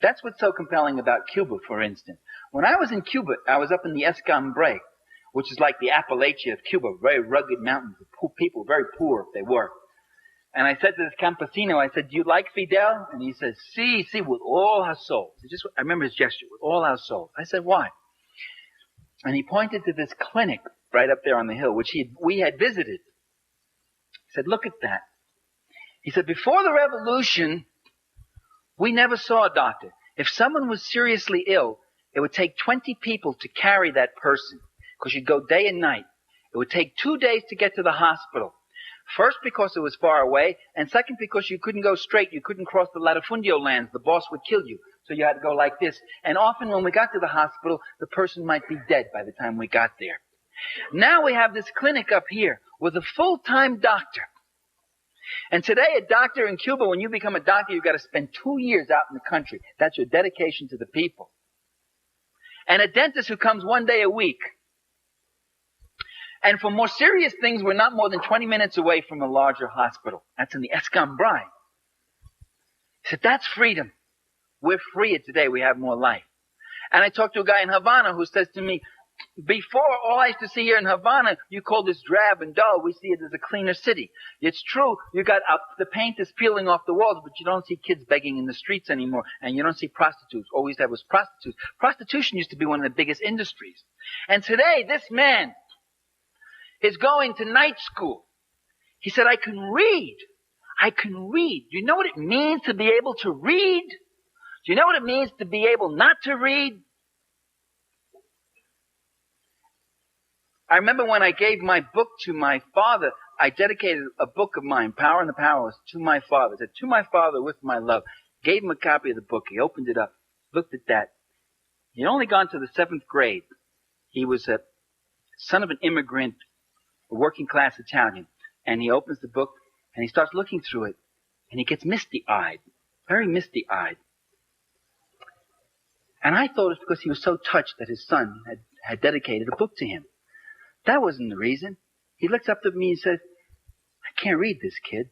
That's what's so compelling about Cuba, for instance. When I was in Cuba, I was up in the Escambray, which is like the Appalachia of Cuba, very rugged mountains. People very poor if they were. And I said to this campesino, I said, do you like Fidel? And he says, sí, with all our souls. I remember his gesture, with all our souls. I said, why? And he pointed to this clinic right up there on the hill, which we had visited. He said, look at that. He said, before the revolution, we never saw a doctor. If someone was seriously ill, it would take 20 people to carry that person, because you'd go day and night. It would take 2 days to get to the hospital. First, because it was far away, and second, because you couldn't go straight. You couldn't cross the latifundio lands. The boss would kill you. So you had to go like this. And often when we got to the hospital, the person might be dead by the time we got there. Now we have this clinic up here with a full-time doctor. And today, a doctor in Cuba, when you become a doctor, you've got to spend 2 years out in the country. That's your dedication to the people. And a dentist who comes 1 day a week. And for more serious things, we're not more than 20 minutes away from a larger hospital. That's in the Escambray. He said, that's freedom. We're freer today. We have more life. And I talked to a guy in Havana who says to me, before, all I used to see here in Havana, you call this drab and dull. We see it as a cleaner city. It's true, you got the paint is peeling off the walls, but you don't see kids begging in the streets anymore, and you don't see prostitutes. All we used to have was prostitutes. Prostitution used to be one of the biggest industries. And today, this man is going to night school. He said, I can read. I can read. Do you know what it means to be able to read? Do you know what it means to be able not to read? I remember when I gave my book to my father, I dedicated a book of mine, Power and the Powerless, to my father. I said, to my father with my love. Gave him a copy of the book. He opened it up, looked at that. He'd only gone to the 7th grade. He was a son of an immigrant, a working class Italian. And he opens the book and he starts looking through it. And he gets misty-eyed, very misty-eyed. And I thought it's because he was so touched that his son had dedicated a book to him. That wasn't the reason. He looks up to me and says, I can't read this, kid.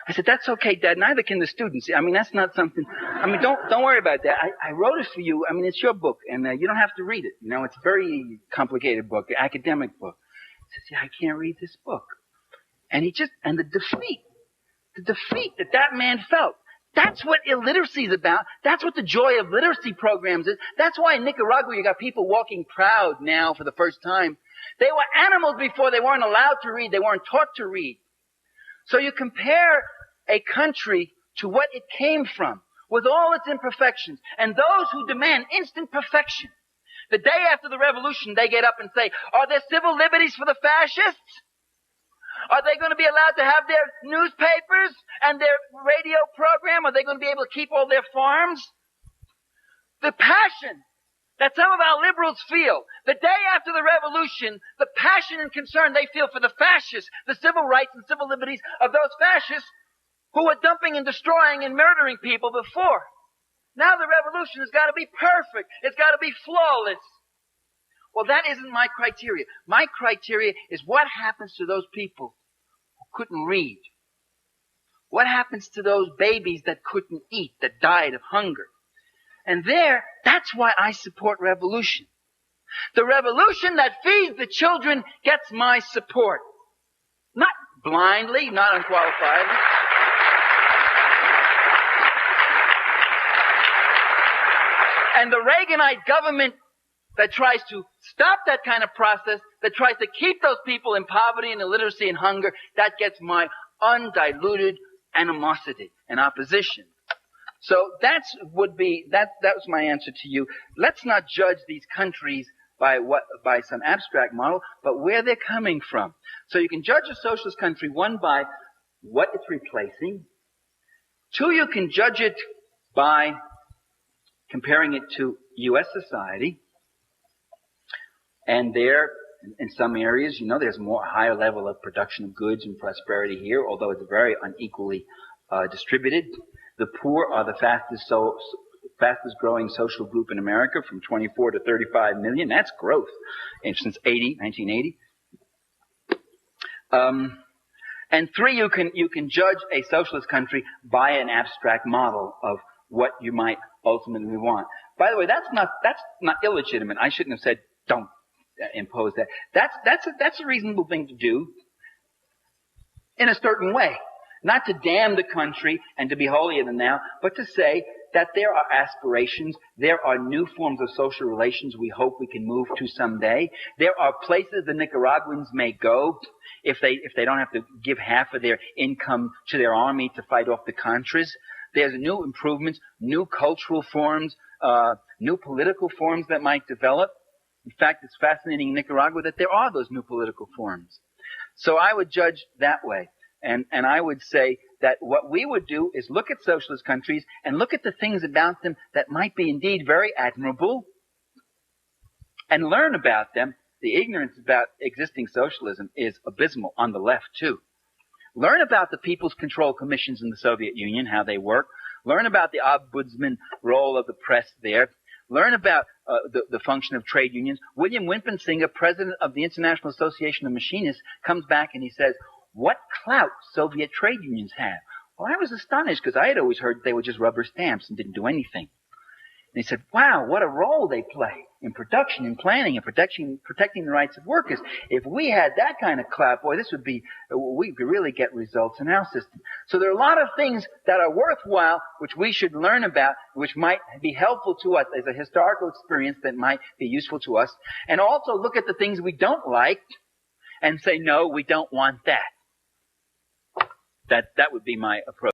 I said, that's okay, Dad. Neither can the students. I mean, that's not something. I mean, don't worry about that. I wrote it for you. I mean, it's your book, and you don't have to read it. You know, it's a very complicated book, an academic book. I said, yeah, I can't read this book. And the defeat that man felt. That's what illiteracy is about. That's what the joy of literacy programs is. That's why in Nicaragua you got people walking proud now for the first time. They were animals before. They weren't allowed to read. They weren't taught to read. So you compare a country to what it came from with all its imperfections. And those who demand instant perfection, the day after the revolution, they get up and say, are there civil liberties for the fascists? Are they going to be allowed to have their newspapers and their radio program? Are they going to be able to keep all their farms? The passion that some of our liberals feel the day after the revolution, the passion and concern they feel for the fascists, the civil rights and civil liberties of those fascists who were dumping and destroying and murdering people before. Now the revolution has got to be perfect. It's got to be flawless. Well, that isn't my criteria. My criteria is what happens to those people who couldn't read. What happens to those babies that couldn't eat, that died of hunger? And that's why I support revolution. The revolution that feeds the children gets my support. Not blindly, not unqualifiedly. And the Reaganite government that tries to stop that kind of process, that tries to keep those people in poverty and illiteracy and hunger, that gets my undiluted animosity and opposition. So that was my answer to you. Let's not judge these countries by some abstract model, but where they're coming from. So you can judge a socialist country, one, by what it's replacing. Two, you can judge it by comparing it to U.S. society. And there, in some areas, there's a higher level of production of goods and prosperity here, although it's very unequally distributed. The poor are the fastest growing social group in America, from 24 to 35 million. That's growth since 1980. And three, you can judge a socialist country by an abstract model what you might ultimately want. By the way, that's not illegitimate. I shouldn't have said don't impose that. That's a reasonable thing to do in a certain way. Not to damn the country and to be holier than thou, but to say that there are aspirations, there are new forms of social relations we hope we can move to someday. There are places the Nicaraguans may go if they don't have to give half of their income to their army to fight off the Contras. There's new improvements, new cultural forms, new political forms that might develop. In fact, it's fascinating in Nicaragua that there are those new political forms. So I would judge that way. And I would say that what we would do is look at socialist countries and look at the things about them that might be indeed very admirable and learn about them. The ignorance about existing socialism is abysmal on the left too. Learn about the People's Control Commissions in the Soviet Union, how they work. Learn about the ombudsman role of the press there. Learn about the function of trade unions. William Wimpensinghe, president of the International Association of Machinists, comes back and he says, what clout Soviet trade unions have. Well, I was astonished because I had always heard they were just rubber stamps and didn't do anything. And he said, wow, what a role they play in production, in planning, and protecting the rights of workers. If we had that kind of clout, boy, we could really get results in our system. So there are a lot of things that are worthwhile, which we should learn about, which might be helpful to us as a historical experience that might be useful to us. And also look at the things we don't like and say, no, we don't want that. That would be my approach.